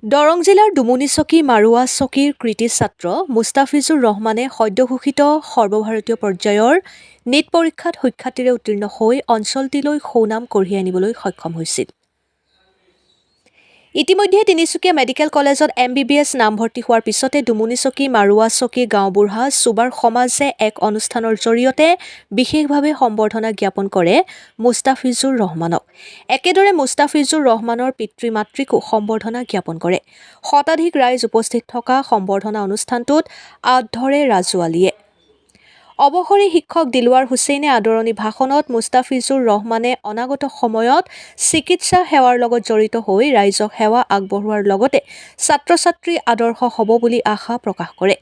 দৰং জিলাৰ দুমুনিচকী মাৰুৱা চকীৰ কৃতী ছাত্ৰ মুস্তাফিজুৰ ৰহমানে সদ্যঘোষিত সৰ্বভাৰতীয় পৰ্যায়ৰ নীট পৰীক্ষাত সুখ্যাতিৰে উত্তীৰ্ণ হৈ অঞ্চলটিলৈ সুনাম কঢ়িয়াই আনিবলৈ সক্ষম হৈছিল। ইতিমধ্যে তিনিচুকীয়া মেডিকেল কলেজত MBBS নামভৰ্তি হোৱাৰ পিছতে দুমুনিচকী মাৰুৱা চকী গাঁওবুঢ়া চুবাৰ সমাজে এক অনুষ্ঠানৰ জৰিয়তে বিশেষভাৱে সম্বৰ্ধনা জ্ঞাপন কৰে মুস্তাফিজুৰ ৰহমানক। একেদৰে মুস্তাফিজুৰ ৰহমানৰ পিতৃ মাতৃকো সম্বৰ্ধনা জ্ঞাপন কৰে। শতাধিক ৰাইজ উপস্থিত থকা সম্বৰ্ধনা অনুষ্ঠানটোত আঁত ধৰে ৰাজু আলীয়ে। অৱসৰী শিক্ষক দিলৱাৰ হুছেইনে আদৰণি ভাষণত মুস্তাফিজুৰ ৰহমানে অনাগত সময়ত চিকিৎসা সেৱাৰ লগত জড়িত হৈ ৰাইজক সেৱা আগবঢ়োৱাৰ লগতে ছাত্ৰ-ছাত্ৰীৰ আদৰ্শ হ'ব বুলি আশা প্ৰকাশ কৰে।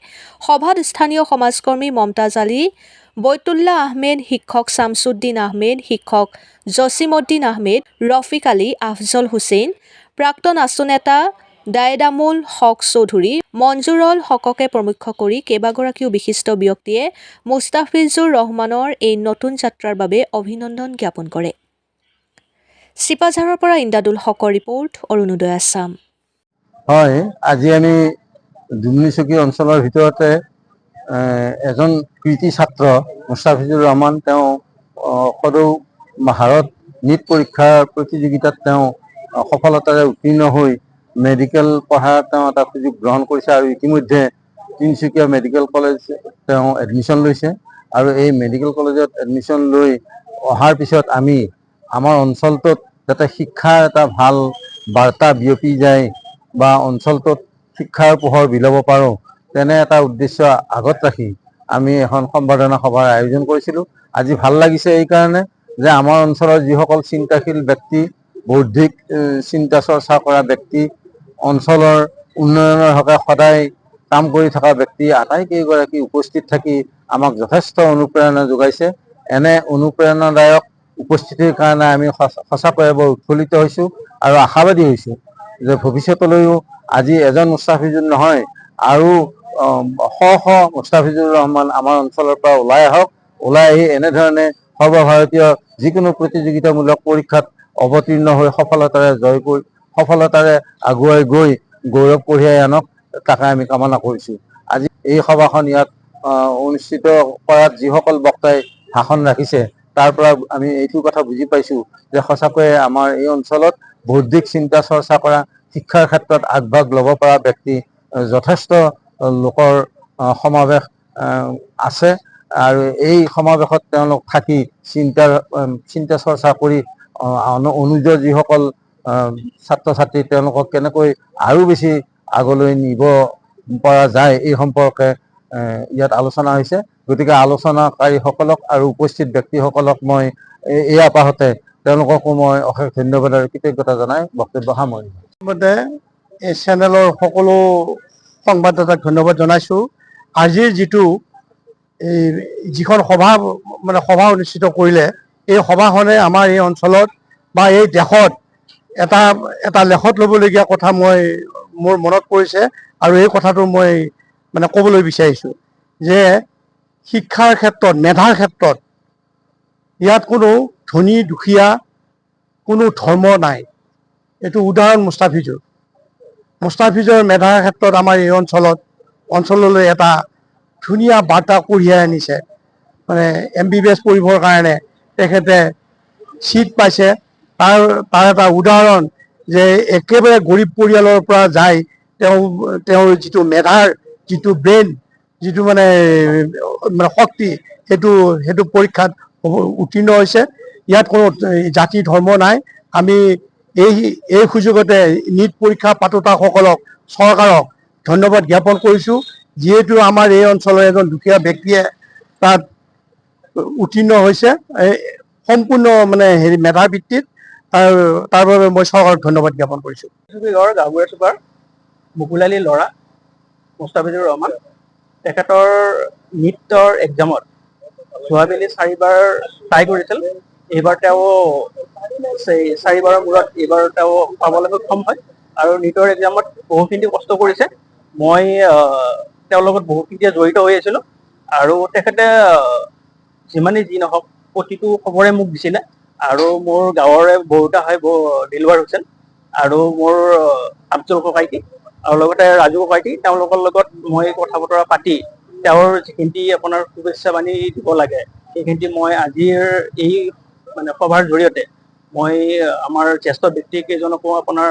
সভাত স্থানীয় সমাজকৰ্মী মমতাজ আলী, বৈতুল্লা আহমেদ, শিক্ষক শামছুদ্দিন আহমেদ, শিক্ষক জছিমউদ্দিন আহমেদ, ৰফিক আলী, আফজল হুছেইন, প্ৰাক্তন আছু নেতা দায়েদামুল হক চৌধুৰী, মঞ্জুৰল হককে প্ৰমুখ কৰি কেইবাগৰাকীও বিশিষ্ট ব্যক্তিয়ে মুস্তাফিজুৰ ৰহমানৰ এই নতুন যাত্ৰাৰ বাবে অভিনন্দন জ্ঞাপন কৰে। চিপাঝাৰৰ পৰা ইন্দাদুল হকৰ ৰিপৰ্ট, অৰুণোদয় আছাম। হয়, আজি আমি দুমনিচকী অঞ্চলৰ ভিতৰতে এজন কৃতী ছাত্ৰ মুস্তাফিজুৰ ৰহমান, তেওঁ সদৌ হাৰত নীট পৰীক্ষাৰ প্ৰতিযোগিতাত তেওঁ সফলতাৰে উত্তীৰ্ণ হৈ মেডিকেল পঢ়াৰ তেওঁ এটা সুযোগ গ্ৰহণ কৰিছে আৰু ইতিমধ্যে তিনিচুকীয়া মেডিকেল কলেজ তেওঁ এডমিশ্যন লৈছে। আৰু এই মেডিকেল কলেজত এডমিশ্যন লৈ অহাৰ পিছত আমি আমাৰ অঞ্চলটোত যাতে শিক্ষাৰ এটা ভাল বাৰ্তা বিয়পি যায় বা অঞ্চলটোত শিক্ষাৰ পোহৰ বিলাব পাৰোঁ, তেনে এটা উদ্দেশ্য আগত ৰাখি আমি এখন সম্বৰ্ধনা সভাৰ আয়োজন কৰিছিলোঁ। আজি ভাল লাগিছে এইকাৰণে যে আমাৰ অঞ্চলৰ যিসকল চিন্তাশীল ব্যক্তি, বৌদ্ধিক চিন্তা চৰ্চা কৰা ব্যক্তি, অঞ্চলৰ উন্নয়নৰ হকে সদায় কাম কৰি থকা ব্যক্তি আটাইকেইগৰাকী উপস্থিত থাকি আমাক যথেষ্ট অনুপ্ৰেৰণা যোগাইছে। এনে অনুপ্ৰেৰণাদায়ক উপস্থিতিৰ কাৰণে আমি সঁচাকৈয়ে বৰ উৎফুল্লিত হৈছোঁ আৰু আশাবাদী হৈছোঁ যে ভৱিষ্যতলৈও আজি এজন মুস্তাফিজুৰ নহয়, আৰু শ মুস্তাফিজুৰ ৰহমান আমাৰ অঞ্চলৰ পৰা ওলাই আহক, ওলাই আহি এনেধৰণে সৰ্বভাৰতীয় যিকোনো প্ৰতিযোগিতামূলক পৰীক্ষাত অৱতীৰ্ণ হৈ সফলতাৰে আগুৱাই গৈ গৌৰৱ কঢ়িয়াই আনক, তাকে আমি কামনা কৰিছোঁ। আজি এই সভাখন ইয়াত অনুষ্ঠিত কৰাত যিসকল বক্তাই ভাষণ ৰাখিছে, তাৰ পৰা আমি এইটো কথা বুজি পাইছোঁ যে সঁচাকৈয়ে আমাৰ এই অঞ্চলত বৌদ্ধিক চিন্তা চৰ্চা কৰা, শিক্ষাৰ ক্ষেত্ৰত আগভাগ ল'ব পৰা ব্যক্তি যথেষ্ট লোকৰ সমাৱেশ আছে। আৰু এই সমাৱেশত তেওঁলোক থাকি চিন্তা চৰ্চা কৰি অনুজ যিসকল ছাত্ৰ ছাত্ৰী, তেওঁলোকক কেনেকৈ আৰু বেছি আগলৈ নিব পৰা যায় এই সম্পৰ্কে ইয়াত আলোচনা হৈছে। গতিকে আলোচনাকাৰীসকলক আৰু উপস্থিত ব্যক্তিসকলক মই এই আপাহতে তেওঁলোককো মই অশেষ ধন্যবাদ আৰু কৃতজ্ঞতা জনাই বক্তব্য সামৰিছোঁ। এই চেনেলৰ সকলো সংবাদদাতাক ধন্যবাদ জনাইছোঁ। আজিৰ যিখন সভা অনুষ্ঠিত কৰিলে, এই সভাখনে আমাৰ এই অঞ্চলত বা এই দেশত এটা লেখত ল'বলগীয়া কথা মোৰ মনত পৰিছে, আৰু এই কথাটো মই ক'বলৈ বিচাৰিছোঁ যে শিক্ষাৰ ক্ষেত্ৰত, মেধাৰ ক্ষেত্ৰত ইয়াত কোনো ধনী দুখীয়া কোনো ধৰ্ম নাই। এইটো উদাহৰণ মুস্তাফিজুৰ মেধাৰ ক্ষেত্ৰত আমাৰ এই অঞ্চললৈ এটা ধুনীয়া বাৰ্তা কঢ়িয়াই আনিছে। MBBS পঢ়িবৰ কাৰণে তেখেতে চিট পাইছে, তাৰ এটা উদাহৰণ যে একেবাৰে গৰীব পৰিয়ালৰ পৰা যায় তেওঁৰ যিটো মেধাৰ যিটো ব্ৰেইন, যিটো শক্তি, সেইটো পৰীক্ষাত উত্তীৰ্ণ হৈছে। ইয়াত কোনো জাতি ধৰ্ম নাই। আমি এই সুযোগতে নীট পৰীক্ষা পাতোতাসকলক, চৰকাৰক ধন্যবাদ জ্ঞাপন কৰিছোঁ, যিহেতু আমাৰ এই অঞ্চলৰ এজন দুখীয়া ব্যক্তিয়ে তাত উত্তীৰ্ণ হৈছে সম্পূৰ্ণ মেধাৰ ভিত্তিত। তাৰ বাবে মই চৰকাৰক ধন্যবাদ জ্ঞাপন কৰিছোঁ। গাঁওবুঢ়া চুবাৰ মুকুল আলীৰ ল'ৰা মুস্তাফিজুৰ ৰহমান, তেখেতৰ নীটৰ এক্সামত যোৱাবেলি 4বাৰ ট্ৰাই কৰিছিল। এইবাৰ তেওঁ 4বাৰৰ মূৰত এইবাৰ তেওঁ পাবলৈ সক্ষম হয় আৰু নীটৰ এক্সামত বহুখিনি কষ্ট কৰিছে। মই তেওঁৰ লগত বহুখিনিয়ে জড়িত হৈ আছিলোঁ, আৰু তেখেতে যিমানেই যি নহওক প্ৰতিটো খবৰে মোক দিছিলে। আৰু মোৰ গাঁৱৰে বৰুতা হয় দিলৱাৰ হুছেইন, আৰু মোৰ আব্দুল ককাইটি আৰু লগতে ৰাজু ককাইটি, তেওঁলোকৰ লগত মই কথা বতৰা পাতি তেওঁৰ যিখিনি আপোনাৰ শুভেচ্ছা বাণী দিব লাগে সেইখিনি মই আজিৰ এই মানে সভাৰ জৰিয়তে মই আমাৰ জ্যেষ্ঠ ব্যক্তি কেইজনকো আপোনাৰ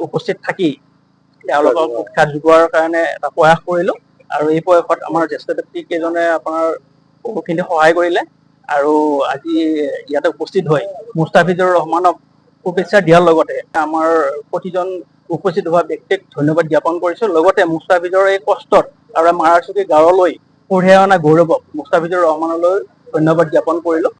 উপস্থিত থাকি তেওঁলোকক উৎসাহ যোগোৱাৰ কাৰণে এটা প্ৰয়াস কৰিলো আৰু এই প্ৰয়াসত আমাৰ জ্যেষ্ঠ ব্যক্তি কেইজনে আপোনাৰ বহুখিনি সহায় কৰিলে আৰু আজি ইয়াতে উপস্থিত হৈ মুস্তাফিজুৰ ৰহমানক শুভেচ্ছা দিয়াৰ লগতে আমাৰ প্ৰতিজন উপস্থিত হোৱা ব্যক্তিক ধন্যবাদ জ্ঞাপন কৰিছো। লগতে মুস্তাফিজৰ এই কষ্টত আৰু মাৰাচুকী গাঁৱলৈ কঢ়িয়াই অনা গৌৰৱক মুস্তাফিজুৰ ৰহমানলৈ ধন্যবাদ জ্ঞাপন কৰিলো।